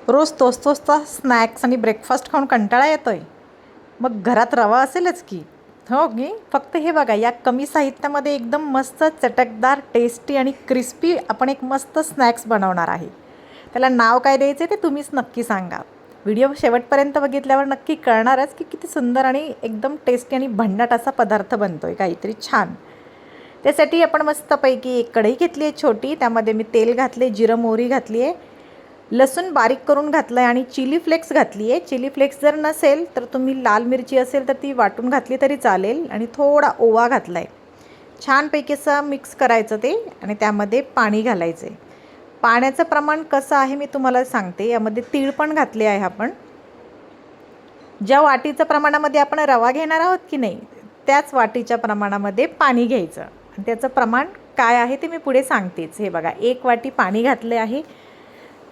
रोज तोच तोचचा स्नॅक्स आणि ब्रेकफास्ट खाऊन कंटाळा येतो आहे. मग घरात रवा असेलच की. हो की. फक्त हे बघा, या कमी साहित्यामध्ये एकदम मस्त चटकदार, टेस्टी आणि क्रिस्पी आपण एक मस्त स्नॅक्स बनवणार आहे. त्याला नाव काय द्यायचं ते तुम्हीच नक्की सांगा. व्हिडिओ शेवटपर्यंत बघितल्यावर नक्की कळणारच की किती सुंदर आणि एकदम टेस्टी आणि भन्नाट असा पदार्थ बनतो आहे, काहीतरी छान. त्यासाठी आपण मस्तपैकी एक कढई घेतली आहे छोटी. त्यामध्ये मी तेल घातले, जिरं मोहरी घातली आहे, लसूण बारीक करून घातलं आहे आणि चिली फ्लेक्स घातली आहे. चिली फ्लेक्स जर नसेल तर तुम्ही लाल मिरची असेल तर ती वाटून घातली तरी चालेल. आणि थोडा ओवा घातला आहे. छानपैकी असं मिक्स करायचं ते आणि त्यामध्ये पाणी घालायचं आहे. पाण्याचं प्रमाण कसं आहे मी तुम्हाला सांगते. यामध्ये तीळ पण घातले आहे आपण. ज्या वाटीच्या प्रमाणामध्ये आपण रवा घेणार आहोत की नाही, त्याच वाटीच्या प्रमाणामध्ये पाणी घ्यायचं. आणि त्याचं प्रमाण काय आहे ते मी पुढे सांगतेच. हे बघा, 1 वाटी पाणी घातले आहे.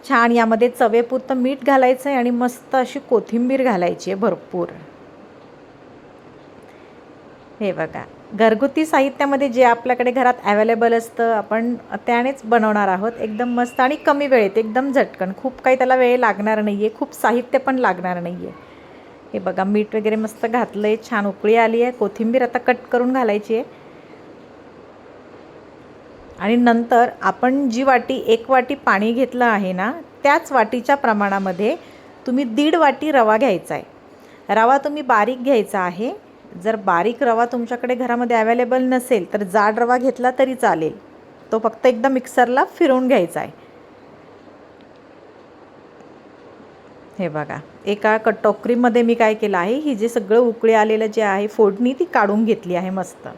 छान यामध्ये चवेपुरतं मीठ घालायचं आहे आणि मस्त अशी कोथिंबीर घालायची आहे भरपूर. हे बघा, घरगुती साहित्यामध्ये जे आपल्याकडे घरात अवेलेबल असतं आपण त्यानेच बनवणार आहोत. एकदम मस्त आणि कमी वेळेत, एकदम झटकन. खूप काही त्याला वेळ लागणार नाही आहे, खूप साहित्य पण लागणार नाही आहे. हे बघा, मीठ वगैरे मस्त घातलं आहे, छान उकळी आली आहे. कोथिंबीर आता कट करून घालायची आहे. आणि नंतर आपण जी वाटी 1 वाटी पाणी घेतलं आहे ना, त्याच वाटीच्या प्रमाणामध्ये तुम्ही 1.5 वाटी रवा घ्यायचा आहे. रवा तुम्ही बारीक घ्यायचा आहे. जर बारीक रवा तुमच्याकडे घरामध्ये अवेलेबल नसेल तर जाड रवा घेतला तरी चालेल. तो फक्त एकदा मिक्सरला फिरवून घ्यायचा आहे. हे बघा, एका टोकरीमध्ये मी काय केलं आहे, ही जे सगळं उकळी आलेलं जे आहे फोडणी ती काढून घेतली आहे मस्त.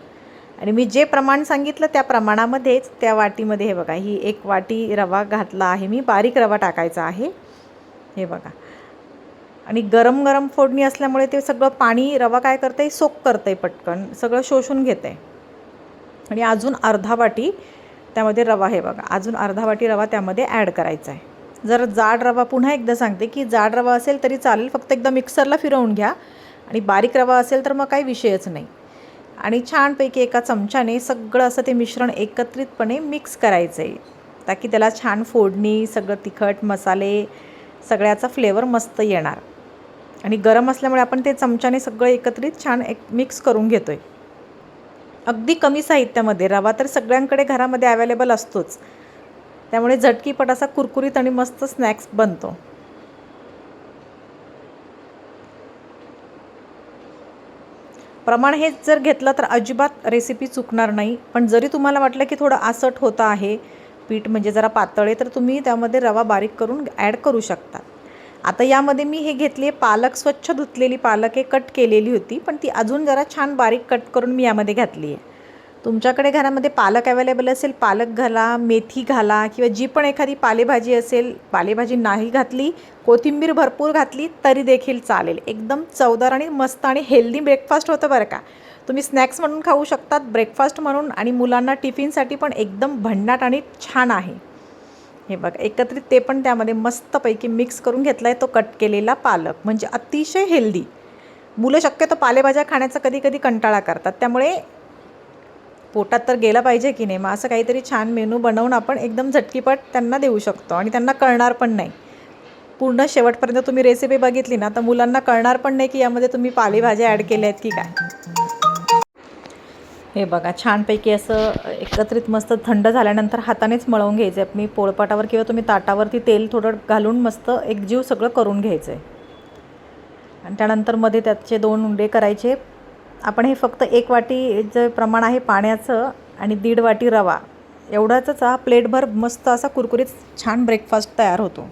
आणि मी जे प्रमाण सांगितलं त्या प्रमाणामध्येच त्या वाटीमध्ये हे बघा, ही 1 वाटी रवा घातला आहे मी. बारीक रवा टाकायचा आहे. हे बघा, आणि गरम गरम फोडणी असल्यामुळे ते सगळं पाणी रवा काय करतं आहे, सोक करतं आहे, पटकन सगळं शोषून घेतं आहे. आणि अजून अर्धा वाटी त्यामध्ये रवा, हे बघा, अजून अर्धा वाटी रवा त्यामध्ये ॲड करायचा आहे. जर जाड रवा, पुन्हा एकदा सांगते की जाड रवा असेल तरी चालेल, फक्त एकदा मिक्सरला फिरवून घ्या. आणि बारीक रवा असेल तर मग काही विषयच नाही. आणि छानपैकी एका चमच्याने सगळं असं ते मिश्रण एकत्रितपणे मिक्स करायचं आहे, ताकी त्याला छान फोडणी, सगळं तिखट मसाले सगळ्याचा फ्लेवर मस्त येणार. आणि गरम असल्यामुळे आपण ते चमच्याने सगळं एकत्रित छान मिक्स करून घेतो आहे. अगदी कमी साहित्यामध्ये. रवा तर सगळ्यांकडे घरामध्ये अवेलेबल असतोच, त्यामुळे झटकीपट असा कुरकुरीत आणि मस्त स्नॅक्स बनतो. प्रमाण हेच जर घेतलं तर अजिबात रेसिपी चुकणार नाही. पण जरी तुम्हाला वाटलं की थोडं आसट होतं आहे पीठ, म्हणजे जरा पातळ आहे, तर तुम्ही त्यामध्ये रवा बारीक करून ॲड करू शकता. आता यामध्ये मी हे घेतली आहे पालक, स्वच्छ धुतलेली पालक आहे, कट केलेली होती, पण ती अजून जरा छान बारीक कट करून मी यामध्ये घातली आहे. तुमच्याकडे घरामध्ये पालक अवेलेबल असेल, पालक घाला, मेथी घाला, किंवा जी पण एखादी पालेभाजी असेल. पालेभाजी नाही घातली, कोथिंबीर भरपूर घातली तरी देखील चालेल. एकदम चवदार आणि मस्त आणि हेल्दी ब्रेकफास्ट होतं बरं का. तुम्ही स्नॅक्स म्हणून खाऊ शकतात, ब्रेकफास्ट म्हणून, आणि मुलांना टिफिनसाठी पण एकदम भन्नाट आणि छान आहे. हे बघा, एकत्रित ते पण त्यामध्ये मस्तपैकी मिक्स करून घेतला आहे तो कट केलेला पालक, म्हणजे अतिशय हेल्दी. मुलं शक्यतो पालेभाज्या खाण्याचा कधी कधी कंटाळा करतात, त्यामुळे पोटात तर गेलं पाहिजे की नाही. मग असं काहीतरी छान मेनू बनवून आपण एकदम झटकीपट त्यांना देऊ शकतो आणि त्यांना कळणार पण नाही. पूर्ण शेवटपर्यंत तुम्ही रेसिपी बघितली ना तर मुलांना कळणार पण नाही की यामध्ये तुम्ही पालेभाज्या ॲड केल्या आहेत की काय. हे बघा, छानपैकी असं एकत्रित मस्त थंड झाल्यानंतर हातानेच मळवून घ्यायचं आहे. मी पोळपाटावर किंवा तुम्ही ताटावरती तेल थोडं घालून मस्त एकजीव सगळं करून घ्यायचं आहे. आणि त्यानंतर मध्ये त्याचे 2 उंडे करायचे. आपण हे फक्त 1 वाटी जे प्रमाण आहे पाण्याचं आणि 1.5 वाटी रवा, एवढाच हा प्लेटभर मस्त असा कुरकुरीत छान ब्रेकफास्ट तयार होतो.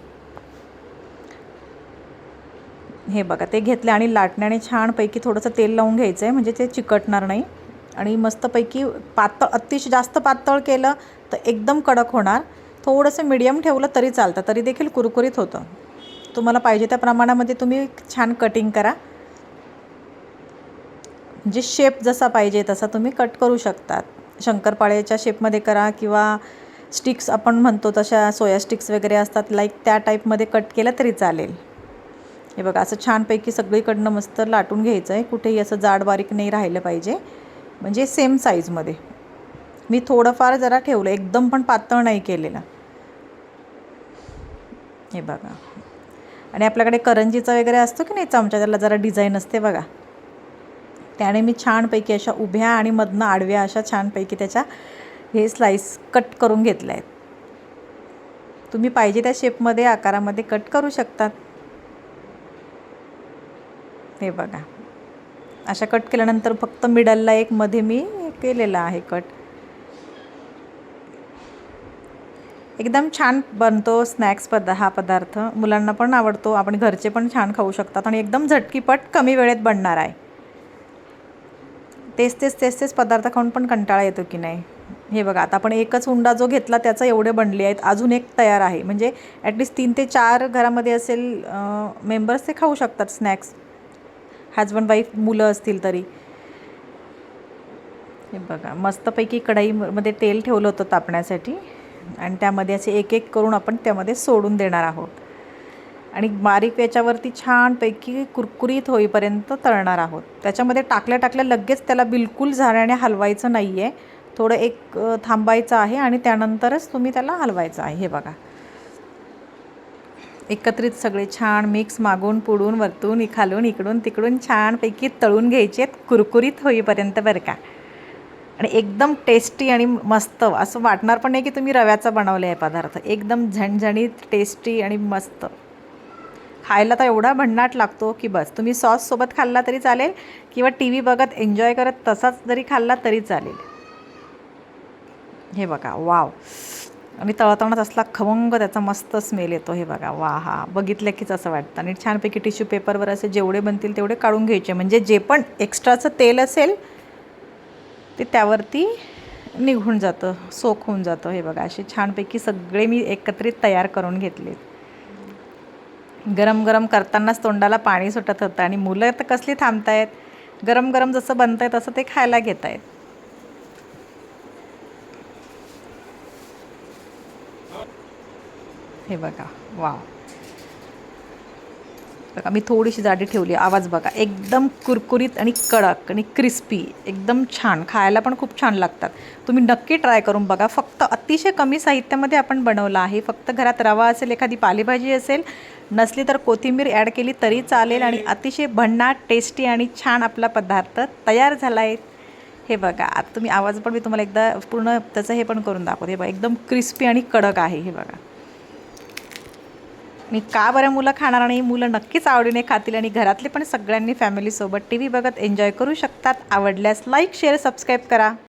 हे बघा, ते घेतले आणि लाटण्याने छानपैकी थोडंसं तेल लावून घ्यायचं आहे, म्हणजे ते चिकटणार नाही. आणि मस्तपैकी पातळ, अतिशय जास्त पातळ केलं तर एकदम कडक होणार. थोडंसं मीडियम ठेवलं तरी चालतं, तरी देखील कुरकुरीत होतं. तुम्हाला पाहिजे त्या प्रमाणामध्ये तुम्ही छान कटिंग करा. म्हणजे शेप जसा पाहिजे तसा तुम्ही कट करू शकतात. शंकरपाळ्याच्या शेपमध्ये करा, किंवा स्टिक्स आपण म्हणतो तशा सोया स्टिक्स वगैरे असतात, लाईक त्या टाईपमध्ये कट केलं तरी चालेल. हे बघा, असं छानपैकी सगळीकडनं मस्त लाटून घ्यायचं आहे. कुठेही असं जाड बारीक नाही राहिलं पाहिजे, म्हणजे सेम साईजमध्ये. मी थोडंफार जरा ठेवलं, एकदम पण पातळ नाही केलेलं. हे बघा, आणि आपल्याकडे करंजीचा वगैरे असतो की नाही चमचा, त्याला जरा डिझाईन असते बघा, त्याने मी छानपैकी अशा उभ्या आणि मधनं आडव्या अशा छानपैकी त्याच्या हे स्लाईस कट करून घेतले आहेत. तुम्ही पाहिजे त्या शेपमध्ये आकारामध्ये कट करू शकतात. हे बघा, अशा कट केल्यानंतर फक्त मिडलला एक मध्ये मी केलेला आहे कट. एकदम छान बनतो स्नॅक्स हा पदार्थ. मुलांना पण आवडतो, आपण घरचे पण छान खाऊ शकतात आणि एकदम झटकीपट कमी वेळेत बनणार आहे. तेच पदार्थ खाऊन पण कंटाळा येतो की नाही. हे बघा, आता आपण एकच उंडा जो घेतला त्याचा एवढे बनले आहेत, अजून एक तयार आहे. म्हणजे ॲटलिस्ट 3 ते 4 घरामध्ये असेल मेंबर्स ते खाऊ शकतात स्नॅक्स, हजबंड वाईफ मुलं असतील तरी. हे बघा, मस्तपैकी कढईमध्ये तेल ठेवलं होतं तापण्यासाठी आणि त्यामध्ये असे एक एक करून आपण त्यामध्ये सोडून देणार आहोत आणि बारीक याच्यावरती छानपैकी कुरकुरीत होईपर्यंत तळणार आहोत. त्याच्यामध्ये टाकल्या लगेच त्याला बिलकुल झाऱ्याने हलवायचं नाही आहे, थोडं एक थांबायचं आहे आणि त्यानंतरच तुम्ही त्याला हलवायचं आहे. हे बघा, एकत्रित सगळे छान मिक्स मागून पुढून वरतून खालून इकडून तिकडून छानपैकी तळून घ्यायचे आहेत कुरकुरीत होईपर्यंत बरं का. आणि एकदम टेस्टी आणि मस्त, असं वाटणार पण नाही की तुम्ही रव्याचा बनवला आहे पदार्थ. एकदम झणझणीत टेस्टी आणि मस्त, खायला तर एवढा भन्नाट लागतो की बस. तुम्ही सॉससोबत खाल्ला तरी चालेल किंवा टी व्ही बघत एन्जॉय करत तसाच जरी खाल्ला तरी चालेल. हे बघा, वाव. आणि तळतळत असला खवंग त्याचा मस्त स्मेल येतो. हे बघा, वा, हा बघितलं कीच असं वाटतं. आणि छानपैकी टिश्यू पेपरवर असे जेवढे बनतील तेवढे काढून घ्यायचे, म्हणजे जे पण एक्स्ट्राचं तेल असेल ते त्यावरती निघून जातं, सोक होऊन जातं. हे बघा, असे छानपैकी सगळे मी एकत्रित तयार करून घेतले. गरम गरम करतानाच तोंडाला पाणी सुटत होतं आणि मुलं तर कसली थांबतायत, गरम गरम जसं बनतं आहे तसं ते खायला घेत आहेत. हे बघा, वाव. बघा, मी थोडीशी जाडी ठेवली. आवाज बघा, एकदम कुरकुरीत आणि कडक आणि क्रिस्पी, एकदम छान, खायला पण खूप छान लागतात. तुम्ही नक्की ट्राय करून बघा. फक्त अतिशय कमी साहित्यामध्ये आपण बनवलं आहे. फक्त घरात रवा असेल, एखादी पालेभाजी असेल, नसली तर कोथिंबीर ॲड केली तरी चालेल आणि अतिशय भन्नाट टेस्टी आणि छान आपला पदार्थ तयार झाला आहे. हे बघा, आता तुम्ही आवाज पण मी तुम्हाला एकदा पूर्ण त्याचं हे पण करून दाखवते. हे बघा, एकदम क्रिस्पी आणि कडक आहे. हे बघा, आणि का बरं मुलं खाणार नाही, मुलं नक्कीच आवडीने खातील आणि घरातले पण सगळ्यांनी फॅमिलीसोबत टी व्ही बघत एन्जॉय करू शकतात. आवडल्यास लाईक, शेअर, सबस्क्राईब करा.